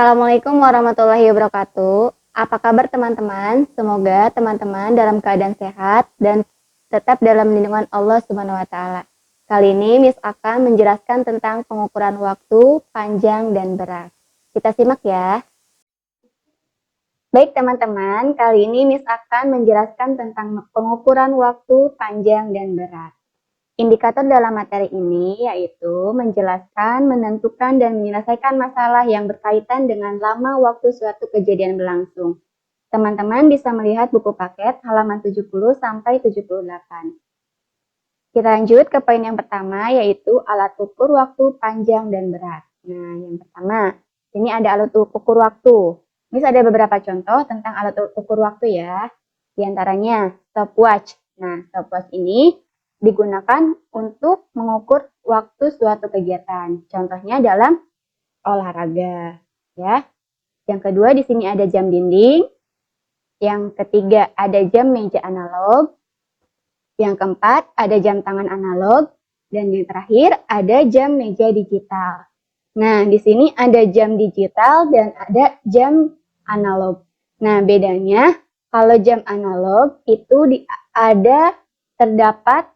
Assalamualaikum warahmatullahi wabarakatuh. Apa kabar teman-teman? Semoga teman-teman dalam keadaan sehat dan tetap dalam lindungan Allah Subhanahu wa taala. Kali ini Miss akan menjelaskan tentang pengukuran waktu, panjang dan berat. Kita simak ya. Baik teman-teman, kali ini Miss akan menjelaskan tentang pengukuran waktu, panjang dan berat. Indikator dalam materi ini yaitu menjelaskan, menentukan, dan menyelesaikan masalah yang berkaitan dengan lama waktu suatu kejadian berlangsung. Teman-teman bisa melihat buku paket halaman 70 sampai 78. Kita lanjut ke poin yang pertama yaitu alat ukur waktu panjang dan berat. Nah, yang pertama, ini ada alat ukur waktu. Ini ada beberapa contoh tentang alat ukur waktu ya. Di antaranya stopwatch. Nah, stopwatch ini digunakan untuk mengukur waktu suatu kegiatan. Contohnya dalam olahraga, ya. Yang kedua di sini ada jam dinding. Yang ketiga ada jam meja analog. Yang keempat ada jam tangan analog dan yang terakhir ada jam meja digital. Nah, di sini ada jam digital dan ada jam analog. Nah, bedanya kalau jam analog itu ada terdapat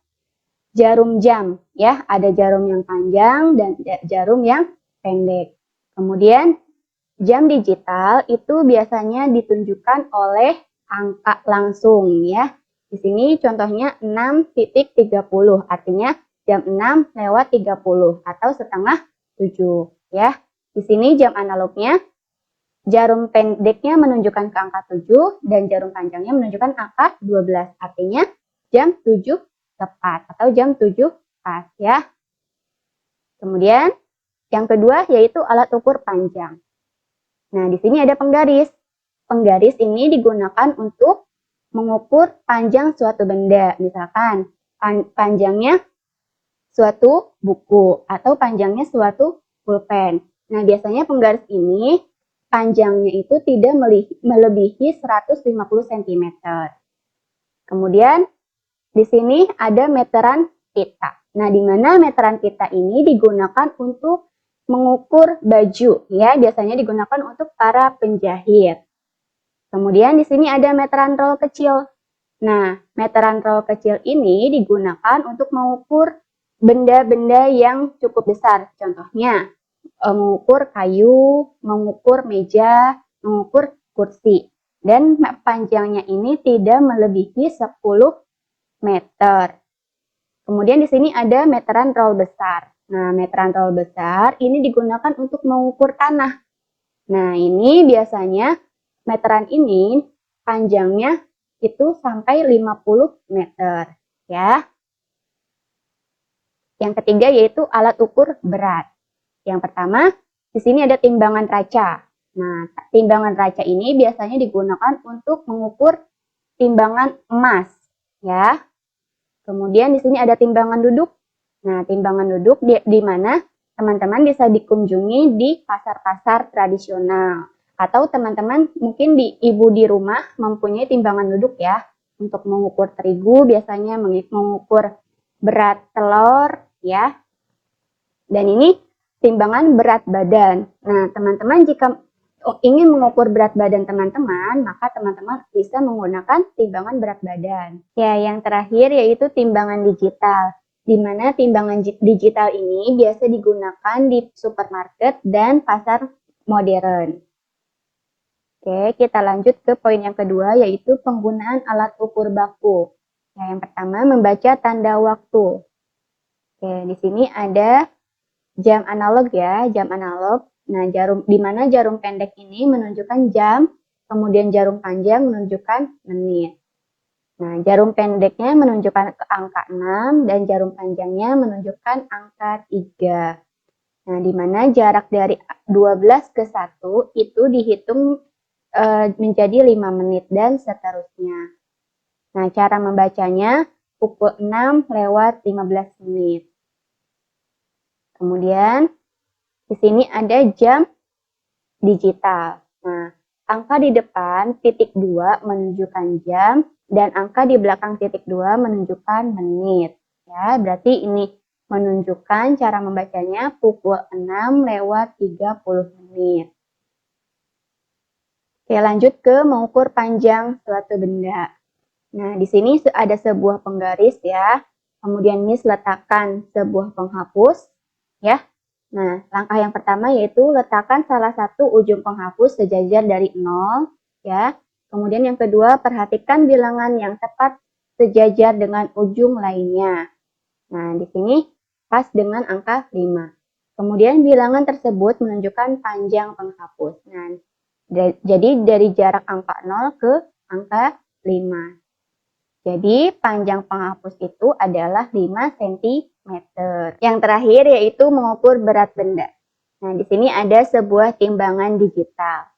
jarum jam ya, ada jarum yang panjang dan jarum yang pendek. Kemudian jam digital itu biasanya ditunjukkan oleh angka langsung ya. Di sini contohnya 6.30 artinya jam 6 lewat 30 atau setengah 7 ya. Di sini jam analognya jarum pendeknya menunjukkan ke angka 7 dan jarum panjangnya menunjukkan angka 12 artinya jam 7 tepat atau jam 7 pas ya. Kemudian yang kedua yaitu alat ukur panjang. Nah, di sini ada penggaris. Penggaris ini digunakan untuk mengukur panjang suatu benda. Misalkan panjangnya suatu buku atau panjangnya suatu pulpen. Nah, biasanya penggaris ini panjangnya itu tidak melebihi 150 cm. Kemudian di sini ada meteran pita. Nah, di mana meteran pita ini digunakan untuk mengukur baju, ya, biasanya digunakan untuk para penjahit. Kemudian di sini ada meteran roll kecil. Nah, meteran roll kecil ini digunakan untuk mengukur benda-benda yang cukup besar. Contohnya, mengukur kayu, mengukur meja, mengukur kursi. Dan panjangnya ini tidak melebihi 10 meter. Kemudian di sini ada meteran roll besar. Nah, meteran roll besar ini digunakan untuk mengukur tanah. Nah, ini biasanya meteran ini panjangnya itu sampai 50 meter, ya. Yang ketiga yaitu alat ukur berat. Yang pertama, di sini ada timbangan raca. Nah, timbangan raca ini biasanya digunakan untuk mengukur timbangan emas, ya. Kemudian di sini ada timbangan duduk. Nah, timbangan duduk di mana teman-teman bisa dikunjungi di pasar-pasar tradisional. Atau teman-teman mungkin ibu di rumah mempunyai timbangan duduk ya. Untuk mengukur terigu biasanya mengukur berat telur ya. Dan ini timbangan berat badan. Nah, teman-teman jika ingin mengukur berat badan teman-teman, maka teman-teman bisa menggunakan timbangan berat badan. Ya, yang terakhir yaitu timbangan digital, di mana timbangan digital ini biasa digunakan di supermarket dan pasar modern. Oke, kita lanjut ke poin yang kedua yaitu penggunaan alat ukur baku. Nah, yang pertama membaca tanda waktu. Oke, di sini ada jam analog ya, jam analog. Nah, di mana jarum pendek ini menunjukkan jam, kemudian jarum panjang menunjukkan menit. Nah, jarum pendeknya menunjukkan ke angka 6 dan jarum panjangnya menunjukkan angka 3. Nah, di mana jarak dari 12 ke 1 itu dihitung menjadi 5 menit dan seterusnya. Nah, cara membacanya pukul 6 lewat 15 menit. Kemudian di sini ada jam digital. Nah, angka di depan titik 2 menunjukkan jam dan angka di belakang titik 2 menunjukkan menit. Ya, berarti ini menunjukkan cara membacanya pukul 6 lewat 30 menit. Oke, lanjut ke mengukur panjang suatu benda. Nah, di sini ada sebuah penggaris ya. Kemudian Miss letakkan sebuah penghapus ya. Nah, langkah yang pertama yaitu letakkan salah satu ujung penghapus sejajar dari 0 ya. Kemudian yang kedua, perhatikan bilangan yang tepat sejajar dengan ujung lainnya. Nah, di sini pas dengan angka 5. Kemudian bilangan tersebut menunjukkan panjang penghapus. Nah, jadi dari jarak angka 0 ke angka 5. Jadi panjang penghapus itu adalah 5 cm. Yang terakhir yaitu mengukur berat benda. Nah, di sini ada sebuah timbangan digital.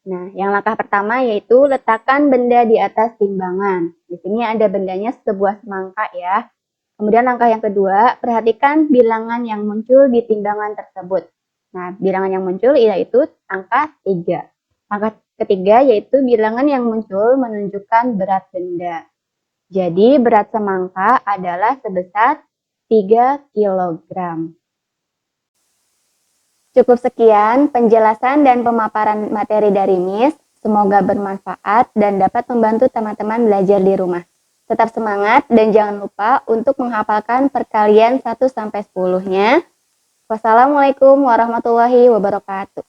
Nah, yang langkah pertama yaitu letakkan benda di atas timbangan. Di sini ada bendanya sebuah semangka ya. Kemudian langkah yang kedua, perhatikan bilangan yang muncul di timbangan tersebut. Nah, bilangan yang muncul yaitu angka 3. Langkah ketiga yaitu bilangan yang muncul menunjukkan berat benda. Jadi berat semangka adalah sebesar 3 kg. Cukup sekian penjelasan dan pemaparan materi dari Miss. Semoga bermanfaat dan dapat membantu teman-teman belajar di rumah. Tetap semangat dan jangan lupa untuk menghafalkan perkalian 1 sampai 10-nya. Wassalamualaikum warahmatullahi wabarakatuh.